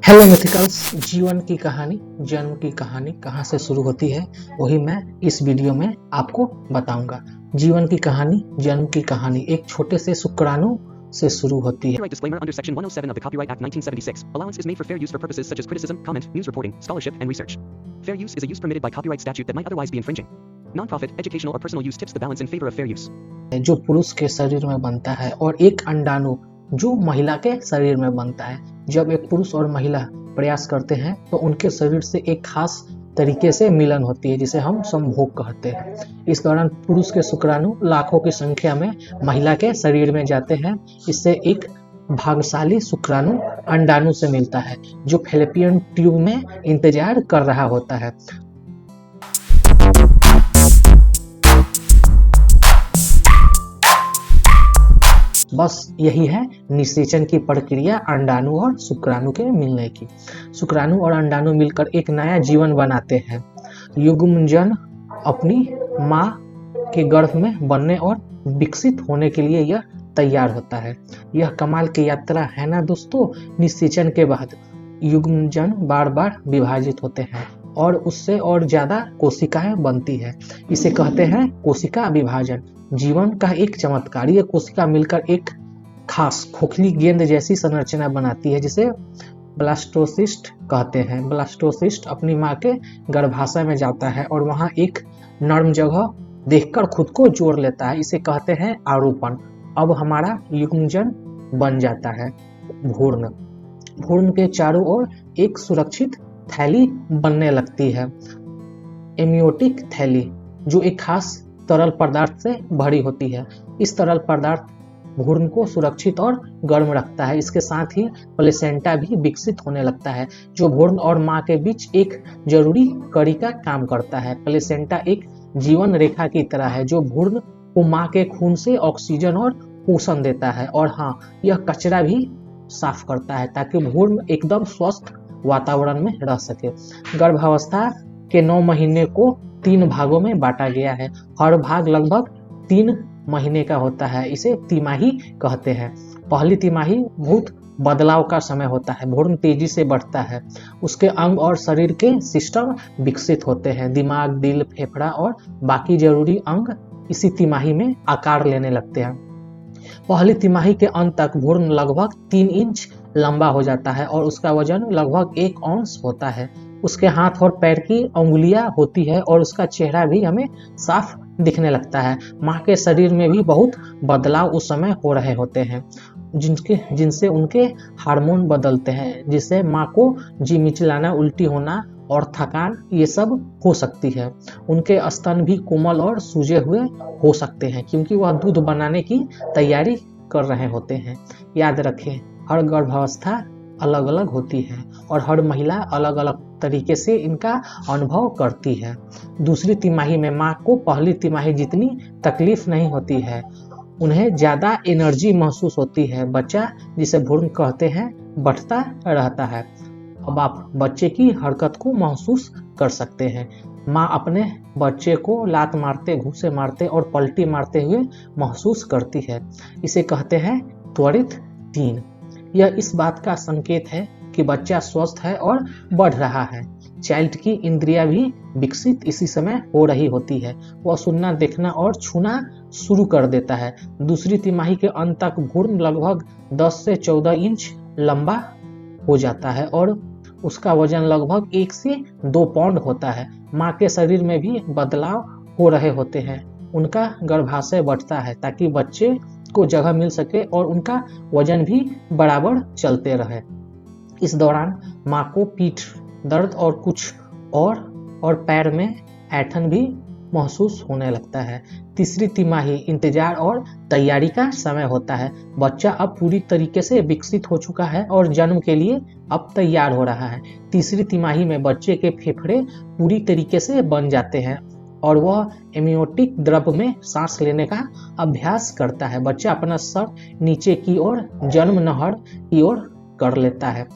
Hello मिथिकल्स। जीवन की कहानी, जन्म की कहानी कहाँ से शुरू होती है वही मैं इस वीडियो में आपको बताऊंगा। जीवन की कहानी, जन्म की कहानी एक छोटे से शुक्राणु से शुरू होती है। Copyright disclaimer under Section 107 of the Copyright Act 1976. Allowance is made for fair use for purposes such as criticism, comment, news reporting, scholarship, and research. Fair use is a use permitted by copyright statute that might otherwise be infringing. Non-profit, educational, or personal use tips the balance in favor of fair use. जो पुरुष के शरीर में बनता है और एक अंडाणु जो महिला के शरीर में बनता है। जब एक पुरुष और महिला प्रयास करते हैं तो उनके शरीर से एक खास तरीके से मिलन होती है जिसे हम संभोग कहते हैं। इस दौरान पुरुष के शुक्राणु लाखों की संख्या में महिला के शरीर में जाते हैं। इससे एक भाग्यशाली शुक्राणु अंडाणु से मिलता है जो फैलोपियन ट्यूब में इंतजार कर रहा होता है। बस यही है निषेचन की प्रक्रिया अंडाणु और शुक्राणु के मिलने की। शुक्राणु और अंडाणु मिलकर एक नया जीवन बनाते हैं। युग्मजन अपनी माँ के गर्भ में बनने और विकसित होने के लिए यह तैयार होता है। यह कमाल की यात्रा है ना दोस्तों। निषेचन के बाद युग्मजन बार बार विभाजित होते हैं और उससे और ज्यादा कोशिकाएं बनती है। इसे कहते हैं कोशिका विभाजन। जीवन का एक चमत्कार। ये कोशिका मिलकर एक खास खोखली गेंद जैसी संरचना बनाती है जिसे ब्लास्टोसिस्ट कहते हैं। ब्लास्टोसिस्ट अपनी माँ के गर्भाशय में जाता है और वहाँ एक नर्म जगह देखकर खुद को जोड़ लेता है। इसे कहते हैं आरोपण। अब हमारा युग्मजन बन जाता है भ्रूण। भ्रूण के चारों ओर एक सुरक्षित थैली बनने लगती है, एमियोटिक थैली, जो एक खास तरल पदार्थ से भरी होती है। इस तरल पदार्थ भ्रूण को सुरक्षित और गर्म रखता है। इसके साथ ही प्लेसेंटा भी विकसित होने लगता है जो भ्रूण और माँ के बीच एक जरूरी कड़ी का काम करता है। प्लेसेंटा एक जीवन रेखा की तरह है जो भ्रूण को माँ के खून से ऑक्सीजन और पोषण देता है। और हाँ, यह कचरा भी साफ करता है ताकि भ्रूण एकदम स्वस्थ वातावरण में रह सके। गर्भावस्था के 9 महीने को 3 भागों में बांटा गया है। हर भाग लगभग 3 महीने का होता है। इसे तिमाही कहते हैं। पहली तिमाही बहुत बदलाव का समय होता है। भ्रूण तेजी से बढ़ता है। उसके अंग और शरीर के सिस्टम विकसित होते हैं। दिमाग, दिल, फेफड़ा और बाकी जरूरी अंग इसी तिमाही में आकार लेने लगते हैं। पहली तिमाही के अंत तक भ्रूण लगभग 3 इंच लंबा हो जाता है और उसका वजन लगभग 1 औंस होता है। उसके हाथ और पैर की अंगुलियां होती है और उसका चेहरा भी हमें साफ दिखने लगता है। माँ के शरीर में भी बहुत बदलाव उस समय हो रहे होते हैं जिनसे उनके हार्मोन बदलते हैं, जिससे माँ को जी मिचलाना, उल्टी होना और थकान ये सब हो सकती है। उनके स्तन भी कोमल और सूजे हुए हो सकते हैं क्योंकि वह दूध बनाने की तैयारी कर रहे होते हैं। याद रखें, हर गर्भावस्था अलग अलग होती है और हर महिला अलग अलग तरीके से इनका अनुभव करती है। दूसरी तिमाही में माँ को पहली तिमाही जितनी तकलीफ नहीं होती है। उन्हें ज्यादा एनर्जी महसूस होती है। बच्चा, जिसे भ्रूण कहते हैं, बढ़ता रहता है। अब आप बच्चे की हरकत को महसूस कर सकते हैं। माँ अपने बच्चे को लात मारते, घूंसे मारते और पलटी मारते हुए महसूस करती है। इसे कहते हैं त्वरित तीन। यह इस बात का संकेत है कि बच्चा स्वस्थ है और बढ़ रहा है। चाइल्ड की इंद्रियां भी विकसित इसी समय हो रही होती है। वह सुनना, देखना और छूना शुरू कर देता है। दूसरी तिमाही के अंत तक भ्रूण लगभग 10 से 14 इंच लंबा हो जाता है और उसका वजन लगभग 1 से 2 पाउंड होता है। माँ के शरीर में भी बदलाव हो रहे होते हैं। उनका गर्भाशय बढ़ता है ताकि बच्चे को जगह मिल सके और उनका वजन भी बराबर चलते रहे। इस दौरान माँ को पीठ दर्द और कुछ और पैर में ऐंठन भी महसूस होने लगता है। तीसरी तिमाही इंतजार और तैयारी का समय होता है। बच्चा अब पूरी तरीके से विकसित हो चुका है और जन्म के लिए अब तैयार हो रहा है। तीसरी तिमाही में बच्चे के फेफड़े पूरी तरीके से बन जाते हैं और वह एमियोटिक द्रव में सांस लेने का अभ्यास करता है। बच्चा अपना सर नीचे की ओर जन्म नहर की ओर कर लेता है।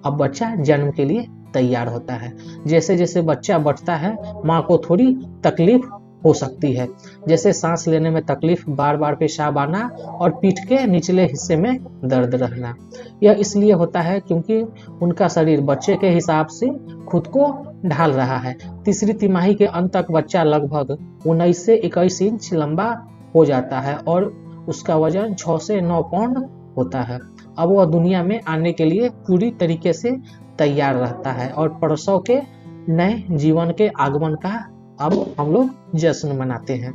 अब बच्चा जन्म के लिए तैयार होता है। जैसे जैसे बच्चा बढ़ता है, माँ को थोड़ी तकलीफ हो सकती है, जैसे सांस लेने में तकलीफ, बार बार पेशाब आना और पीठ के निचले हिस्से में दर्द रहना। यह इसलिए होता है क्योंकि उनका शरीर बच्चे के हिसाब से खुद को ढाल रहा है। तीसरी तिमाही के अंत तक बच्चा लगभग 19 से 21 इंच लंबा हो जाता है और उसका वजन 6 से 9 पाउंड होता है। अब वह दुनिया में आने के लिए पूरी तरीके से तैयार रहता है और प्रसव के नए जीवन के आगमन का अब हम लोग जश्न मनाते हैं।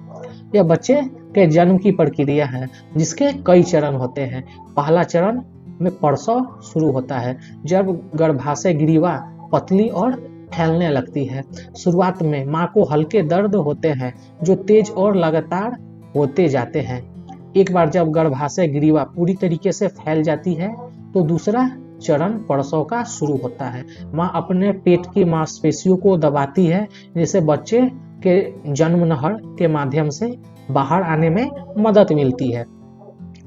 यह बच्चे के जन्म की प्रक्रिया है जिसके कई चरण होते हैं। पहला चरण में प्रसव शुरू होता है, जब गर्भाशय ग्रीवा पतली और फैलने लगती है। शुरुआत में माँ को हल्के दर्द होते हैं जो तेज और लगातार होते जाते हैं। एक बार जब गर्भाशय ग्रीवा पूरी तरीके से फैल जाती है तो दूसरा चरण प्रसव का शुरू होता है। माँ अपने पेट की मांसपेशियों को दबाती है जिससे बच्चे के जन्म नहर के माध्यम से बाहर आने में मदद मिलती है।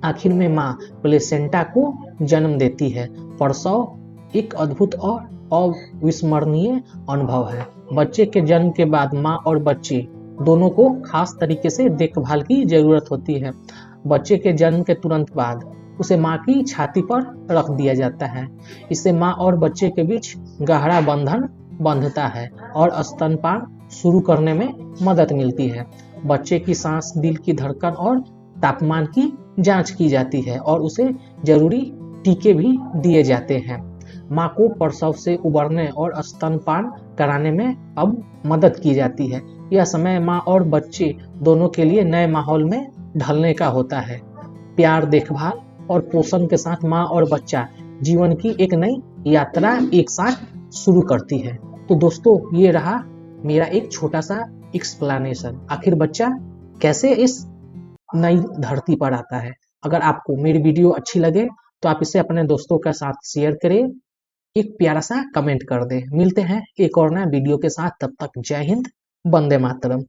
आखिर में माँ प्लेसेंटा को जन्म देती है। प्रसव एक अद्भुत और अविस्मरणीय अनुभव है। बच्चे के जन्म के बाद माँ और बच्चे दोनों को खास तरीके से देखभाल की जरूरत होती है। बच्चे के जन्म के तुरंत बाद उसे माँ की छाती पर रख दिया जाता है। इससे माँ और बच्चे के बीच गहरा बंधन बंधता है और स्तनपान शुरू करने में मदद मिलती है। बच्चे की सांस, दिल की धड़कन और तापमान की जांच की जाती है और उसे जरूरी टीके भी दिए जाते हैं। माँ को प्रसव से उबरने और स्तनपान कराने में अब मदद की जाती है। यह समय माँ और बच्चे दोनों के लिए नए माहौल में ढलने का होता है। प्यार, देखभाल और पोषण के साथ माँ और बच्चा जीवन की एक नई यात्रा एक साथ शुरू करती है। तो दोस्तों, ये रहा मेरा एक छोटा सा एक्सप्लेनेशन, आखिर बच्चा कैसे इस नई धरती पर आता है। अगर आपको मेरी वीडियो अच्छी लगे तो आप इसे अपने दोस्तों के साथ शेयर करें, एक प्यारा सा कमेंट कर दें। मिलते हैं एक और नया वीडियो के साथ, तब तक जय हिंद, वंदे मातरम।